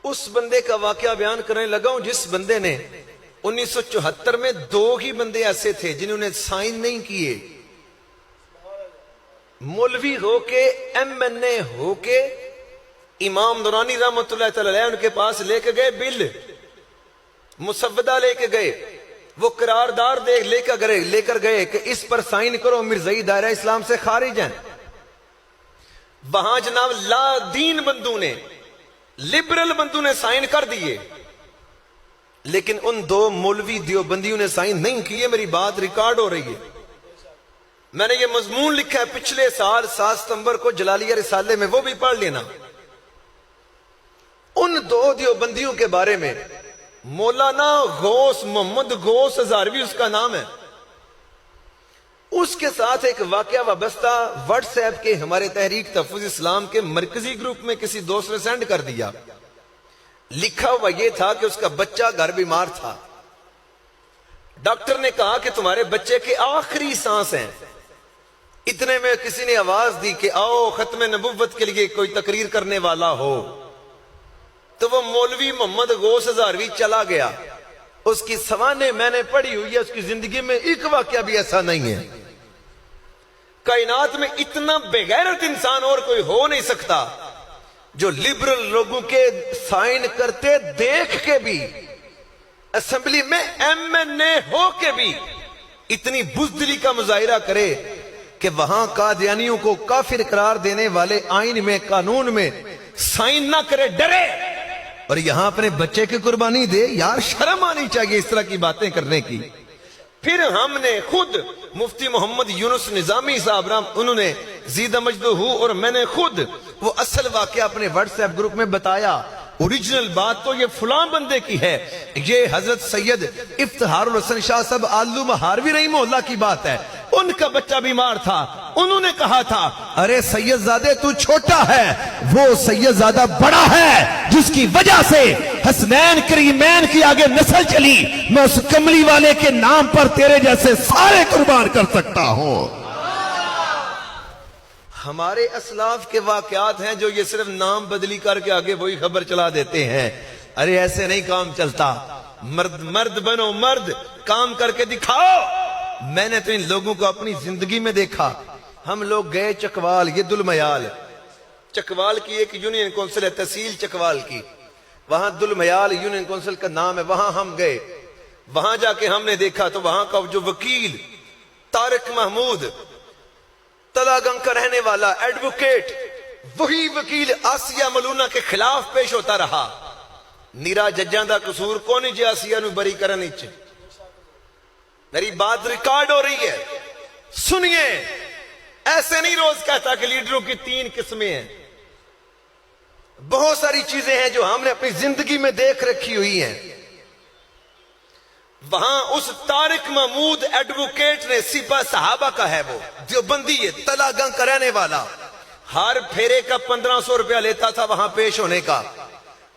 اس بندے کا واقعہ بیان کرنے لگا ہوں جس بندے نے 1974 میں 2 ہی بندے ایسے تھے جنہوں نے سائن نہیں کیے، مولوی ہو کے MNA ہو کے امام نورانی رحمت اللہ تعالی علیہ ان کے پاس لے کے گئے، بل مسودہ لے کے گئے، وہ قراردار لے کر گئے کہ اس پر سائن کرو، مرزائی دائرہ اسلام سے خارج ہیں۔ وہاں جناب لا دین بندوں نے، لبرل بندوں نے سائن کر دیے، لیکن ان 2 مولوی دیوبندیوں نے سائن نہیں کیے۔ میری بات ریکارڈ ہو رہی ہے، میں نے یہ مضمون لکھا ہے پچھلے سال 7 ستمبر کو جلالیہ رسالے میں، وہ بھی پڑھ لینا۔ ان 2 دیوبندیوں کے بارے میں مولانا غوث محمد غوث ہزاروی اس کا نام ہے، اس کے ساتھ ایک واقعہ وابستہ واٹس ایپ کے ہمارے تحریک تحفظ اسلام کے مرکزی گروپ میں کسی دوست نے سینڈ کر دیا۔ لکھا ہوا یہ تھا کہ اس کا بچہ گھر بیمار تھا، ڈاکٹر نے کہا کہ تمہارے بچے کے آخری سانس ہیں۔ اتنے میں کسی نے آواز دی کہ آؤ ختم نبوت کے لیے کوئی تقریر کرنے والا ہو، تو وہ مولوی محمد غوث ہزاروی چلا گیا۔ اس کی سوانح میں نے پڑھی ہوئی ہے، اس کی زندگی میں ایک واقعہ بھی ایسا نہیں ہے۔ کائنات میں اتنا بغیرت انسان اور کوئی ہو نہیں سکتا جو لبرل لوگوں کے سائن کرتے دیکھ کے بھی، اسمبلی میں MNA ہو کے بھی اتنی بزدلی کا مظاہرہ کرے کہ وہاں قادیانیوں کو کافر قرار دینے والے آئین میں، قانون میں سائن نہ کرے، ڈرے، اور یہاں اپنے بچے کی قربانی دے۔ یار شرم آنی چاہیے اس طرح کی باتیں کرنے کی۔ پھر ہم نے خود مفتی محمد یونس نظامی صاحب انہوں نے زیدہ مجدہ ہو، اور میں نے خود وہ اصل واقعہ اپنے واٹس ایپ گروپ میں بتایا۔ اوریجنل بات تو یہ فلاں بندے کی ہے، یہ حضرت سید افتخار الحسن شاہ صاحب آلو مہاروی رحمہ اللہ کی بات ہے۔ ان کا بچہ بیمار تھا، انہوں نے کہا تھا ارے سید زادے تو چھوٹا ہے، وہ سید زادہ بڑا ہے جس کی وجہ سے حسنین کریمین کی آگے نسل چلی، میں اس کملی والے کے نام پر تیرے جیسے سارے قربان کر سکتا ہوں۔ ہمارے اسلاف کے واقعات ہیں جو یہ صرف نام بدلی کر کے آگے وہی خبر چلا دیتے ہیں۔ ارے ایسے نہیں کام چلتا، مرد بنو، مرد کام کر کے دکھاؤ۔ میں نے تو ان لوگوں کو اپنی زندگی میں دیکھا۔ ہم لوگ گئے چکوال، یہ دلمیال، چکوال کی ایک یونین کونسل ہے، تحصیل چکوال کی، وہاں دلمیال یونین کونسل کا نام ہے، وہاں ہم گئے۔ وہاں جا کے ہم نے دیکھا تو وہاں کا جو وکیل طارق محمود، تلاگنگ کا رہنے والا ایڈوکیٹ، وہی وکیل آسیہ ملونہ کے خلاف پیش ہوتا رہا۔ نیرا ججاں دا قصور کونی جی آسیہ نو بری کرنی چاہیے۔ میری بات ریکارڈ ہو رہی ہے، سنیے۔ ایسے نہیں روز کہتا کہ لیڈروں کی 3 قسمیں ہیں، بہت ساری چیزیں ہیں جو ہم نے اپنی زندگی میں دیکھ رکھی ہوئی ہیں۔ وہاں اس طارق محمود ایڈوکیٹ نے، سپاہ صحابہ کا ہے، وہ دیوبندی ہے، تلاگنگ کا رہنے والا، ہر پھیرے کا 1500 روپیہ لیتا تھا وہاں پیش ہونے کا۔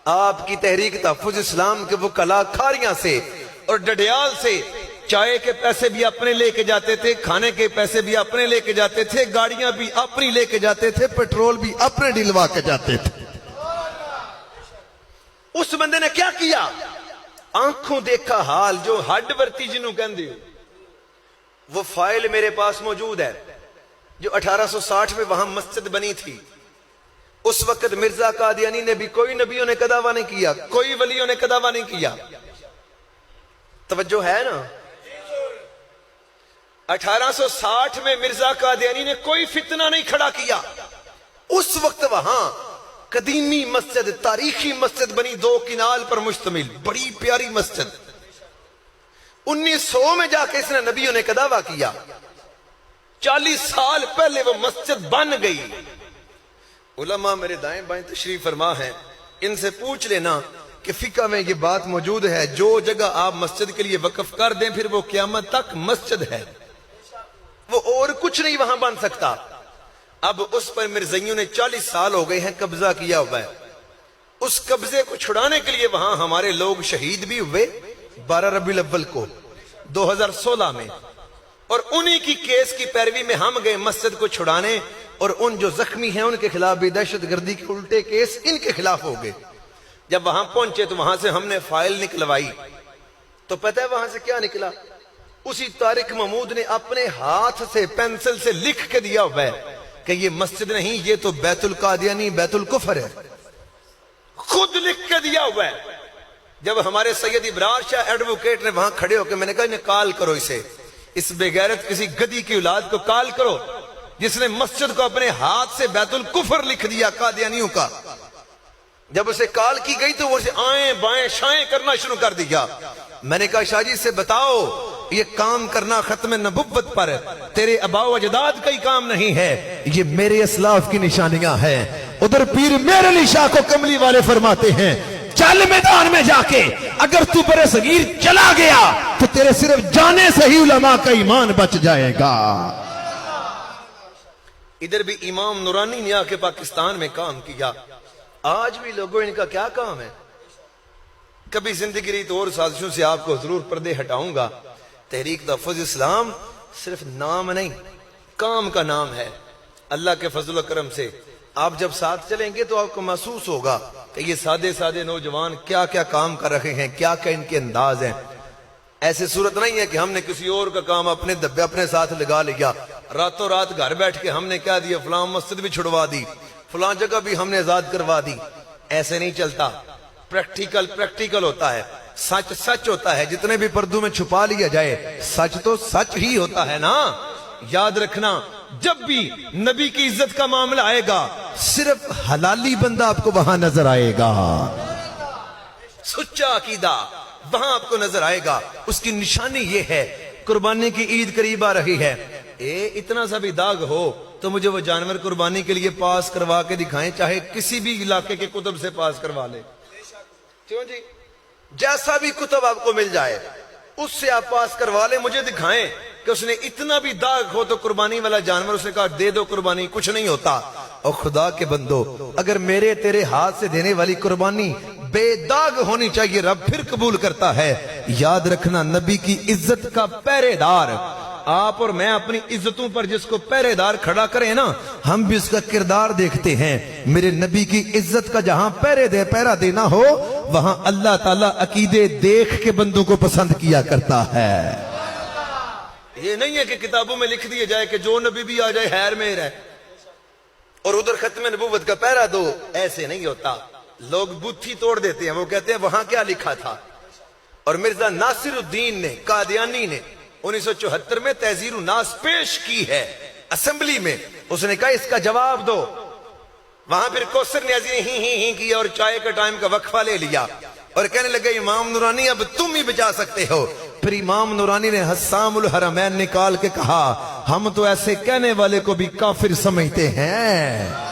آپ کی تحریک تحفظ اسلام کے وہ کلاکاریاں سے اور ڈڈیال سے چائے کے پیسے بھی اپنے لے کے جاتے تھے، کھانے کے پیسے بھی اپنے لے کے جاتے تھے، گاڑیاں بھی اپنی لے کے جاتے تھے، پیٹرول بھی اپنے ڈلوا کے جاتے تھے۔ اس بندے نے کیا کیا؟ آنکھوں دیکھا حال، جو ہڈ ورتی جنہوں کہندے، وہ فائل میرے پاس موجود ہے جو 1860 میں وہاں مسجد بنی تھی۔ اس وقت مرزا قادیانی نے بھی، کوئی نبیوں نے کداوا نہیں کیا، کوئی ولیوں نے کداوا نہیں کیا۔ توجہ ہے نا؟ 1860 میں مرزا قادیانی نے کوئی فتنہ نہیں کھڑا کیا۔ اس وقت وہاں قدیمی مسجد، تاریخی مسجد بنی، 2 کنال پر مشتمل، بڑی پیاری مسجد۔ 1900 میں جا کے اس نے نبیوں نے کداوا کیا، 40 سال پہلے وہ مسجد بن گئی۔ علماء میرے دائیں بائیں تشریف فرما ہیں، ان سے پوچھ لینا کہ فقہ میں یہ بات موجود ہے، جو جگہ آپ مسجد کے لیے وقف کر دیں پھر وہ قیامت تک مسجد ہے، وہ اور کچھ نہیں وہاں بن سکتا۔ اب اس پر مرزائیوں نے 40 سال ہو گئے ہیں قبضہ کیا ہوا ہے۔ اس قبضے کو چھڑانے کے لیے وہاں ہمارے لوگ شہید بھی ہوئے 12 ربیع الاول کو 2016 میں، اور انہی کی کیس کی پیروی میں ہم گئے مسجد کو چھڑانے، اور ان جو زخمی ہیں ان کے خلاف بھی دہشت گردی کے الٹے کیس ان کے خلاف ہو گئے۔ جب وہاں پہنچے تو وہاں سے ہم نے فائل نکلوائی تو پتہ ہے وہاں سے کیا نکلا؟ اسی طارق محمود نے اپنے ہاتھ سے پینسل سے لکھ کے دیا ہوا ہے کہ یہ مسجد نہیں، یہ تو بیت القادیانی بیت الکفر ہے، خود لکھ کے دیا ہوا ہے۔ جب ہمارے سید ابرار شاہ ایڈوکیٹ نے وہاں کھڑے ہو کے میں نے کہا انہیں کال کرو، اسے اس بے غیرت کسی گدی کی اولاد کو کال کرو جس نے مسجد کو اپنے ہاتھ سے بیت الکفر لکھ دیا قادیانیوں کا۔ جب اسے کال کی گئی تو وہ اسے آئیں بائیں شائیں کرنا شروع کر دیا۔ میں نے کہا شاہ جی سے بتاؤ یہ کام کرنا ختم نبوت پر تیرے آباء و اجداد کا ہی کام نہیں ہے، یہ میرے اسلاف کی نشانیاں ہیں۔ ادھر پیر میرے علی شاہ کو کملی والے فرماتے ہیں چل میدان میں جا کے اگر تو برے صغیر چلا گیا تو تیرے صرف جانے سے ہی علماء کا ایمان بچ جائے گا۔ ادھر بھی امام نورانی نے آ کے پاکستان میں کام کیا۔ آج بھی لوگوں ان کا کیا کام ہے؟ کبھی زندگی رہی تو اور سازشوں سے آپ کو ضرور پردے ہٹاؤں گا۔ تحریک تحفظ اسلام صرف نام نہیں، کام کا نام ہے۔ اللہ کے فضل و کرم سے آپ جب ساتھ چلیں گے تو آپ کو محسوس ہوگا کہ یہ سادے سادے نوجوان کیا کیا کام کر رہے ہیں، کیا کیا ان کے انداز ہیں۔ ایسے صورت نہیں ہے کہ ہم نے کسی اور کا کام اپنے دبے اپنے ساتھ لگا لیا، راتوں رات گھر بیٹھ کے ہم نے کیا دیا فلاں مسجد بھی چھڑوا دی، فلاں جگہ بھی ہم نے آزاد کروا دی۔ ایسے نہیں چلتا، پریکٹیکل ہوتا ہے، سچ سچ ہوتا ہے۔ جتنے بھی پردوں میں چھپا لیا جائے سچ تو سچ ہی ہوتا ہے نا۔ یاد رکھنا جب بھی نبی کی عزت کا معاملہ آئے گا صرف حلالی بندہ آپ کو وہاں نظر آئے گا، سچا عقیدہ وہاں آپ کو نظر آئے گا۔ اس کی نشانی یہ ہے قربانی کی عید قریب آ رہی ہے، اتنا سا بھی داغ ہو تو مجھے وہ جانور قربانی کے لیے پاس کروا کے دکھائیں، چاہے کسی بھی علاقے کے کتب سے پاس کروا لے، کیوں جی؟ جیسا بھی کتب آپ کو مل جائے اس سے آپ پاس کروا لیں، مجھے دکھائیں کہ اس نے اتنا بھی داغ ہو تو قربانی والا جانور اس نے کہا دے دو قربانی، کچھ نہیں ہوتا۔ اور خدا کے بندو اگر میرے تیرے ہاتھ سے دینے والی قربانی بے داغ ہونی چاہیے، رب پھر قبول کرتا ہے۔ یاد رکھنا نبی کی عزت کا پہرے دار آپ اور میں اپنی عزتوں پر جس کو پہرے دار کھڑا کریں نا، ہم بھی اس کا کردار دیکھتے ہیں۔ میرے نبی کی عزت کا جہاں پہرا دینا ہو وہاں اللہ تعالیٰ عقیدے دیکھ کے بندوں کو پسند کیا کرتا ہے۔ یہ نہیں ہے کہ کتابوں میں لکھ دیا جائے کہ جو نبی بھی آ جائے خیر میر ہے اور ادھر ختم نبوت کا پہرا دو، ایسے نہیں ہوتا۔ لوگ بتھی توڑ دیتے ہیں، وہ کہتے ہیں وہاں کیا لکھا تھا۔ اور مرزا ناصر الدین نے قادیانی نے 1974 میں تحذیر الناس پیش کی ہے اسمبلی میں، اس نے کہا اس کا جواب دو۔ وہاں پھر کوثر نیازی نے ہی کیا اور چائے کا ٹائم کا وقفہ لے لیا اور کہنے لگے امام نورانی اب تم ہی بچا سکتے ہو۔ پھر امام نورانی نے حسام الحرمین نکال کے کہا ہم تو ایسے کہنے والے کو بھی کافر سمجھتے ہیں۔